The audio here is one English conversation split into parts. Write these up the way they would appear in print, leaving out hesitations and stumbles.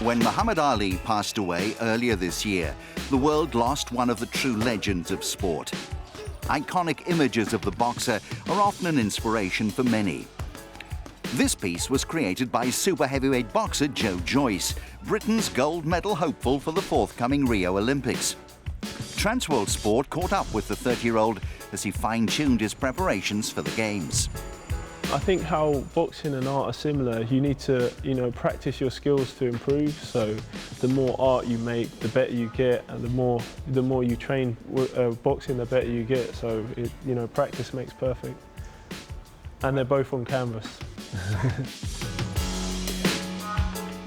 When Muhammad Ali passed away earlier this year, the world lost one of the true legends of sport. Iconic images of the boxer are often an inspiration for many. This piece was created by super heavyweight boxer Joyce, Britain's gold medal hopeful for the forthcoming Rio Olympics. Transworld Sport caught up with the 30-year-old as he fine-tuned his preparations for the Games. I think how boxing and art are similar. You need to, practice your skills to improve. So the more art you make, the better you get, and the more you train boxing, the better you get. So practice makes perfect. And they're both on canvas.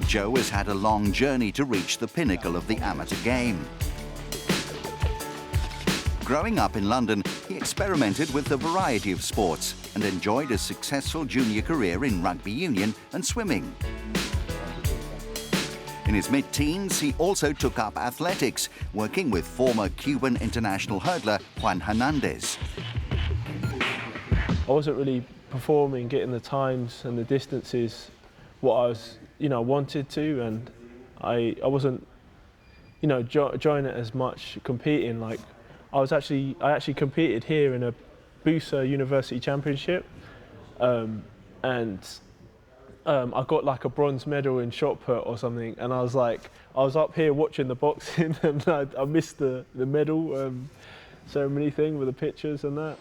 Joe has had a long journey to reach the pinnacle of the amateur game. Growing up in London, he experimented with a variety of sports and enjoyed a successful junior career in rugby union and swimming. In his mid-teens, he also took up athletics, working with former Cuban international hurdler Juan Hernandez. I wasn't really performing, getting the times and the distances what I was, wanted to, and I wasn't, enjoying it as much competing. Like I actually competed here in a Busa University Championship, and I got like a bronze medal in shot put or something, and I was up here watching the boxing and I missed the medal ceremony thing with the pictures and that.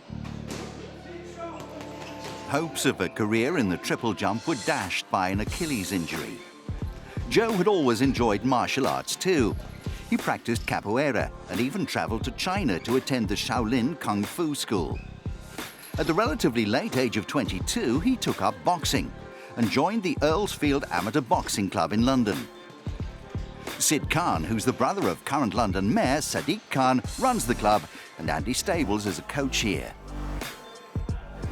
Hopes of a career in the triple jump were dashed by an Achilles injury. Joe had always enjoyed martial arts too. He practiced capoeira and even travelled to China to attend the Shaolin Kung Fu school. At the relatively late age of 22, he took up boxing and joined the Earlsfield Amateur Boxing Club in London. Sid Khan, who's the brother of current London Mayor Sadiq Khan, runs the club, and Andy Stables is a coach here.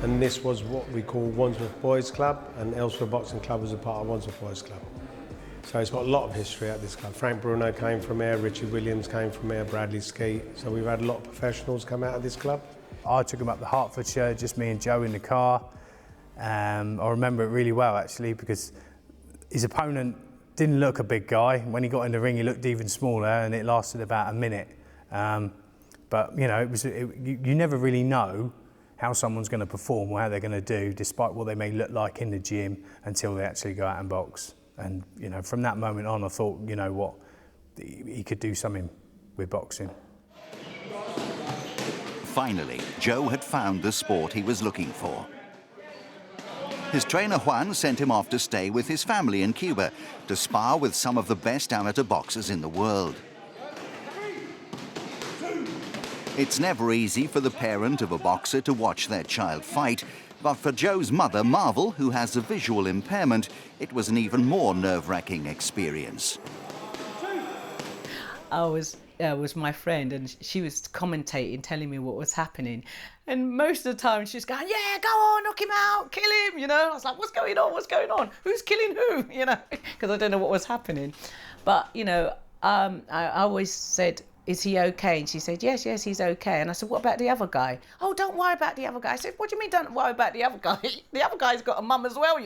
And this was what we call Wandsworth Boys Club, and Earlsfield Boxing Club was a part of Wandsworth Boys Club. So it's got a lot of history at this club. Frank Bruno came from here, Richard Williams came from here, Bradley Skeet. So we've had a lot of professionals come out of this club. I took him up to Hertfordshire, just me and Joe in the car. I remember it really well actually, because his opponent didn't look a big guy. When he got in the ring, he looked even smaller, and it lasted about a minute. But you never really know how someone's going to perform or how they're going to do, despite what they may look like in the gym, until they actually go out and box. And from that moment on, I thought, he could do something with boxing. Finally, Joe had found the sport he was looking for. His trainer Juan sent him off to stay with his family in Cuba to spar with some of the best amateur boxers in the world. It's never easy for the parent of a boxer to watch their child fight, but for Joe's mother, Marvel, who has a visual impairment, it was an even more nerve-wracking experience. I was my friend, and she was commentating, telling me what was happening. And most of the time she's going, yeah, go on, knock him out, kill him, I was like, what's going on, what's going on? Who's killing who, because I don't know what was happening. But, I always said, is he okay? And she said, yes, he's okay. And I said, what about the other guy? Oh, don't worry about the other guy. I said, what do you mean don't worry about the other guy? The other guy's got a mum as well,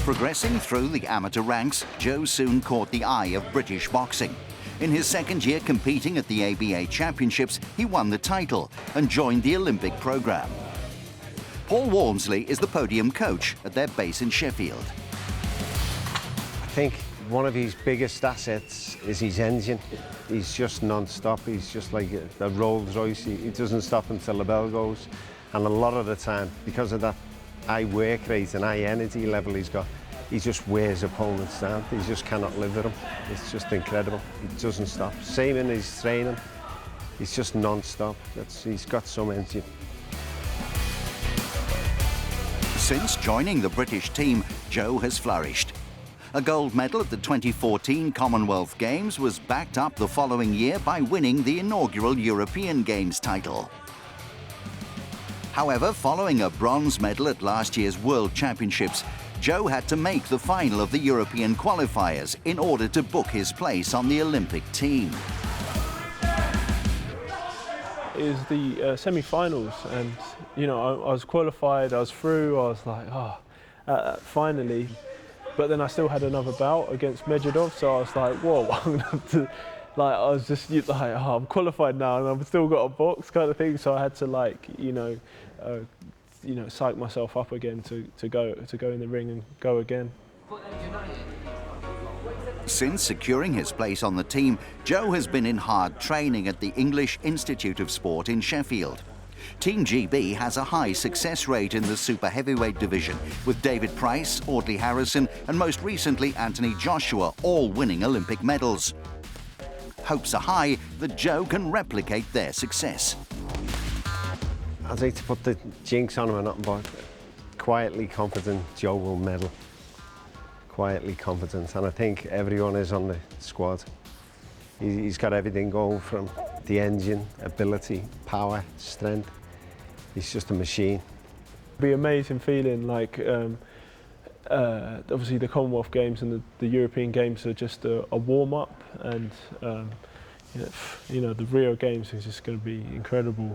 Progressing through the amateur ranks, Joe soon caught the eye of British boxing. In his second year competing at the ABA Championships, he won the title and joined the Olympic programme. Paul Walmsley is the podium coach at their base in Sheffield. I think one of his biggest assets is his engine. He's just non-stop. He's just like a Rolls Royce. He doesn't stop until the bell goes. And a lot of the time, because of that high work rate and high energy level he's got, he just wears opponents down. He just cannot live with them. It's just incredible. He doesn't stop. Same in his training. He's just non-stop. He's got some engine. Since joining the British team, Joe has flourished. A gold medal at the 2014 Commonwealth Games was backed up the following year by winning the inaugural European Games title. However, following a bronze medal at last year's World Championships, Joe had to make the final of the European qualifiers in order to book his place on the Olympic team. It was the semi-finals, and you know, I was qualified, I was through. I was like, finally. But then I still had another bout against Medvedov, so I was like, whoa, I'm gonna have to, like, I was just like, I'm qualified now, and I've still got a box kind of thing. So I had to, like, psych myself up again to go in the ring and go again. Since securing his place on the team, Joe has been in hard training at the English Institute of Sport in Sheffield. Team GB has a high success rate in the super heavyweight division, with David Price, Audley Harrison and most recently Anthony Joshua all winning Olympic medals. Hopes are high that Joe can replicate their success. I'd hate to put the jinx on him or nothing, but quietly confident Joe will medal. Quietly confident, and I think everyone is on the squad. He's got everything going, from the engine, ability, power, strength. He's just a machine. It'd be amazing feeling, like obviously the Commonwealth Games and the European Games are just a warm-up, and the Rio Games is just going to be incredible.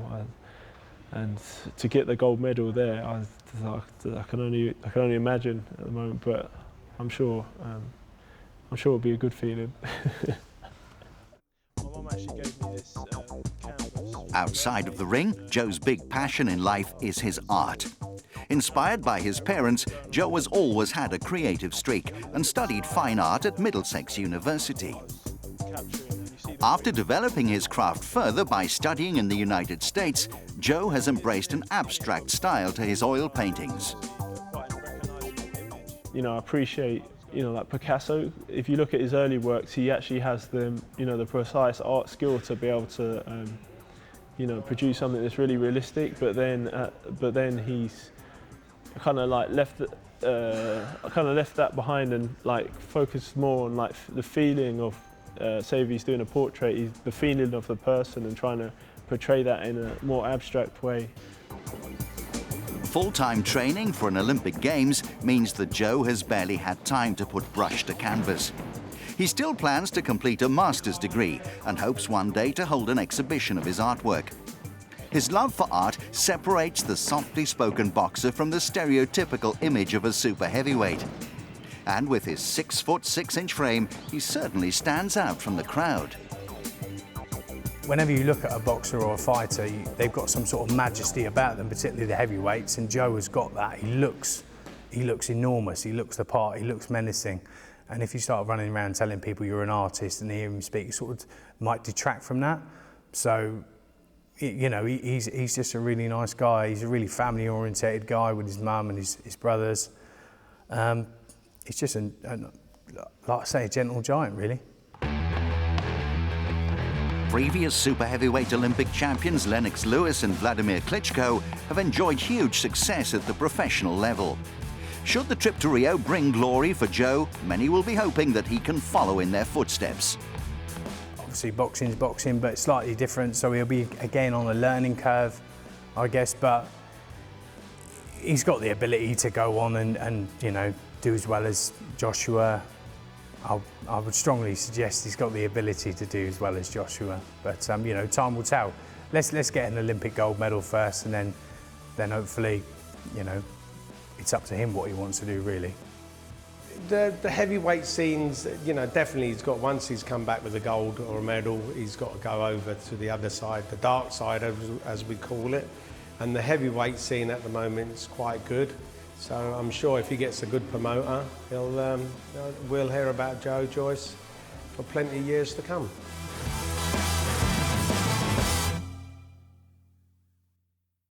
And to get the gold medal there, I can only imagine at the moment, but I'm sure it'll be a good feeling. My mum actually gave me this canvas. Outside of the ring, Joe's big passion in life is his art. Inspired by his parents, Joe has always had a creative streak and studied fine art at Middlesex University. After developing his craft further by studying in the United States, Joe has embraced an abstract style to his oil paintings. You know, I appreciate, like Picasso. If you look at his early works, he actually has the precise art skill to be able to, produce something that's really realistic. But then he's kind of like left that behind and like focused more on like the feeling of, say if he's doing a portrait, the feeling of the person and trying to portray that in a more abstract way. Full-time training for an Olympic Games means that Joe has barely had time to put brush to canvas. He still plans to complete a master's degree and hopes one day to hold an exhibition of his artwork. His love for art separates the softly spoken boxer from the stereotypical image of a super heavyweight. And with his 6-foot 6-inch frame, he certainly stands out from the crowd. Whenever you look at a boxer or a fighter, they've got some sort of majesty about them, particularly the heavyweights, and Joe has got that. He looks enormous, he looks the part, he looks menacing. And if you start running around telling people you're an artist and they hear him speak, it sort of might detract from that. So, he's just a really nice guy. He's a really family-orientated guy with his mum and his brothers. He's just, like I say, a gentle giant, really. Previous super heavyweight Olympic champions Lennox Lewis and Vladimir Klitschko have enjoyed huge success at the professional level. Should the trip to Rio bring glory for Joe, many will be hoping that he can follow in their footsteps. Obviously boxing's boxing, but slightly different, so he'll be again on a learning curve, I guess, but he's got the ability to go on and do as well as Joshua. I would strongly suggest he's got the ability to do as well as Joshua, but time will tell. Let's get an Olympic gold medal first, and then hopefully, it's up to him what he wants to do, really. The heavyweight scenes, definitely he's got, once he's come back with a gold or a medal, he's got to go over to the other side, the dark side as we call it. And the heavyweight scene at the moment is quite good. So I'm sure if he gets a good promoter, we'll hear about Joe, Joyce for plenty of years to come.